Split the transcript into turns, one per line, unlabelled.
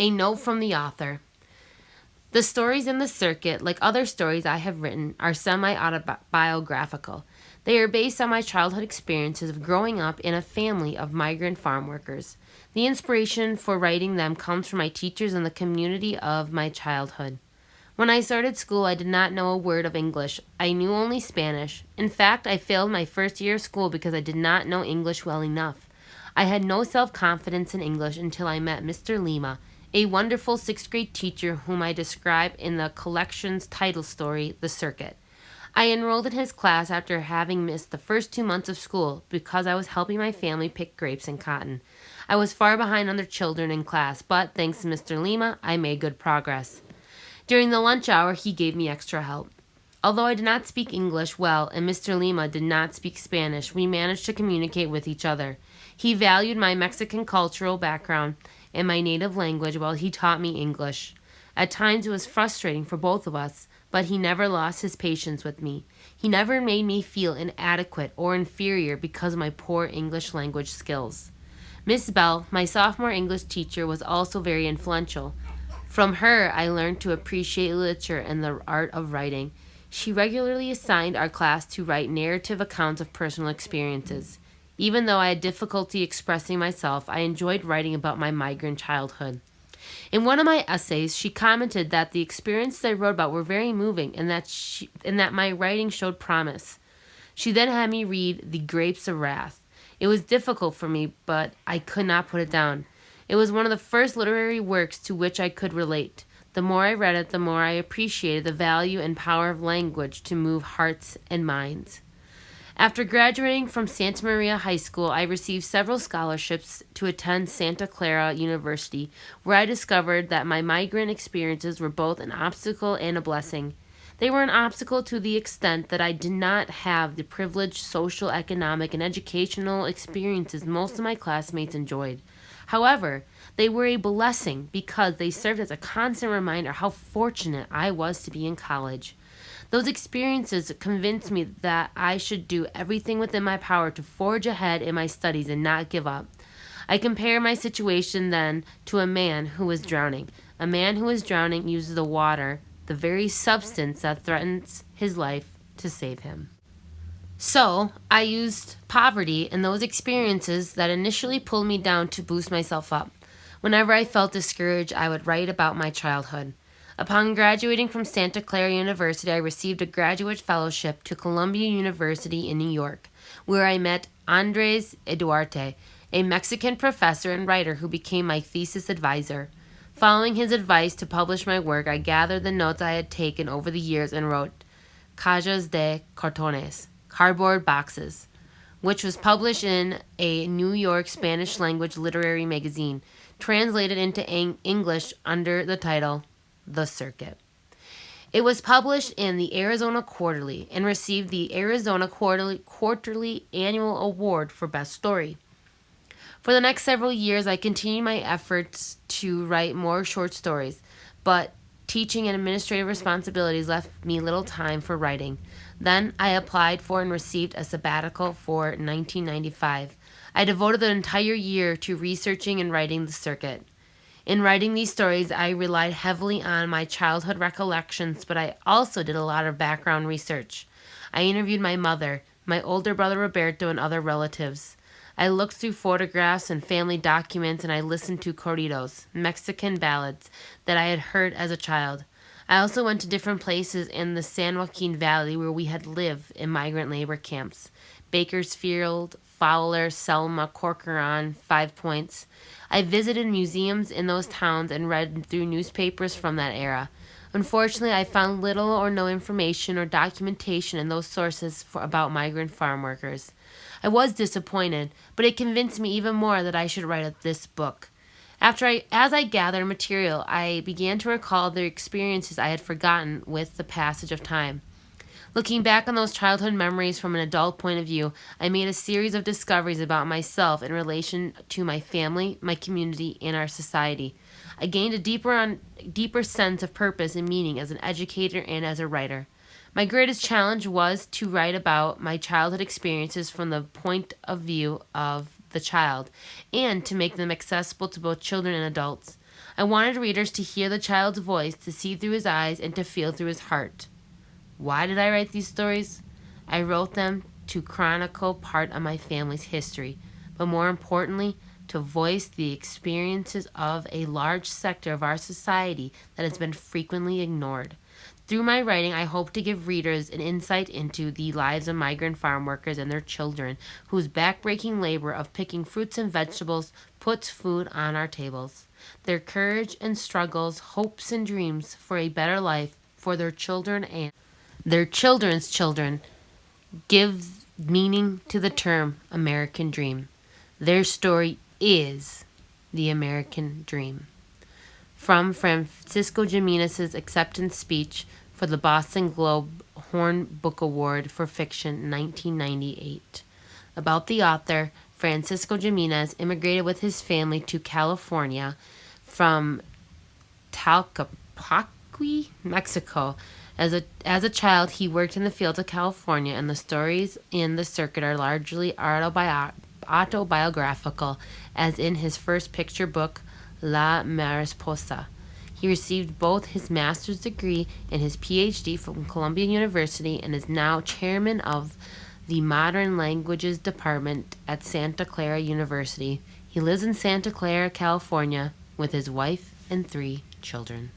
A note from the author. The stories in the circuit, like other stories I have written, are semi-autobiographical. They are based on my childhood experiences of growing up in a family of migrant farm workers. The inspiration for writing them comes from my teachers and the community of my childhood. When I started school, I did not know a word of English. I knew only Spanish. In fact, I failed my first year of school because I did not know English well enough. I had no self-confidence in English until I met Mr. Lima, a wonderful sixth-grade teacher whom I describe in the collection's title story, The Circuit. I enrolled in his class after having missed the first 2 months of school because I was helping my family pick grapes and cotton. I was far behind other children in class, but thanks to Mr. Lima, I made good progress. During the lunch hour, he gave me extra help. Although I did not speak English well and Mr. Lima did not speak Spanish, we managed to communicate with each other. He valued my Mexican cultural background and my native language while he taught me English. At times it was frustrating for both of us, but he never lost his patience with me. He never made me feel inadequate or inferior because of my poor English language skills. Miss Bell, my sophomore English teacher, was also very influential. From her, I learned to appreciate literature and the art of writing. She regularly assigned our class to write narrative accounts of personal experiences. Even though I had difficulty expressing myself, I enjoyed writing about my migrant childhood. In one of my essays, she commented that the experiences I wrote about were very moving and that my writing showed promise. She then had me read The Grapes of Wrath. It was difficult for me, but I could not put it down. It was one of the first literary works to which I could relate. The more I read it, the more I appreciated the value and power of language to move hearts and minds. After graduating from Santa Maria High School, I received several scholarships to attend Santa Clara University, where I discovered that my migrant experiences were both an obstacle and a blessing. They were an obstacle to the extent that I did not have the privileged social, economic, and educational experiences most of my classmates enjoyed. However, they were a blessing because they served as a constant reminder how fortunate I was to be in college. Those experiences convinced me that I should do everything within my power to forge ahead in my studies and not give up. I compare my situation then to a man who was drowning. A man who is drowning uses the water, the very substance that threatens his life, to save him. So, I used poverty and those experiences that initially pulled me down to boost myself up. Whenever I felt discouraged, I would write about my childhood. Upon graduating from Santa Clara University, I received a graduate fellowship to Columbia University in New York, where I met Andres Eduarte, a Mexican professor and writer who became my thesis advisor. Following his advice to publish my work, I gathered the notes I had taken over the years and wrote Cajas de Cartones, Cardboard Boxes, which was published in a New York Spanish-language literary magazine, translated into English under the title The Circuit. It was published in the Arizona Quarterly and received the Arizona Quarterly Annual Award for Best Story. For the next several years, I continued my efforts to write more short stories, but teaching and administrative responsibilities left me little time for writing. Then I applied for and received a sabbatical for 1995. I devoted the entire year to researching and writing The Circuit. In writing these stories, I relied heavily on my childhood recollections, but I also did a lot of background research. I interviewed my mother, my older brother Roberto, and other relatives. I looked through photographs and family documents, and I listened to corridos, Mexican ballads, that I had heard as a child. I also went to different places in the San Joaquin Valley where we had lived in migrant labor camps. Bakersfield, Fowler, Selma, Corcoran, 5 Points. I visited museums in those towns and read through newspapers from that era. Unfortunately, I found little or no information or documentation in those sources about migrant farm workers. I was disappointed, but it convinced me even more that I should write this book. As I gathered material, I began to recall the experiences I had forgotten with the passage of time. Looking back on those childhood memories from an adult point of view, I made a series of discoveries about myself in relation to my family, my community, and our society. I gained a deeper sense of purpose and meaning as an educator and as a writer. My greatest challenge was to write about my childhood experiences from the point of view of the child, and to make them accessible to both children and adults. I wanted readers to hear the child's voice, to see through his eyes, and to feel through his heart. Why did I write these stories? I wrote them to chronicle part of my family's history, but more importantly, to voice the experiences of a large sector of our society that has been frequently ignored. Through my writing, I hope to give readers an insight into the lives of migrant farm workers and their children, whose backbreaking labor of picking fruits and vegetables puts food on our tables. Their courage and struggles, hopes and dreams for a better life for their children and their children's children give meaning to the term American Dream. Their story is the American Dream. From Francisco Jimenez's acceptance speech for the Boston Globe Horn Book Award for Fiction 1998. About the author, Francisco Jimenez immigrated with his family to California from Talcahuaque, Mexico. As a child, he worked in the fields of California, and the stories in the circuit are largely autobiographical, as in his first picture book, La Mariposa. He received both his master's degree and his PhD from Columbia University and is now chairman of the Modern Languages Department at Santa Clara University. He lives in Santa Clara, California, with his wife and 3 children.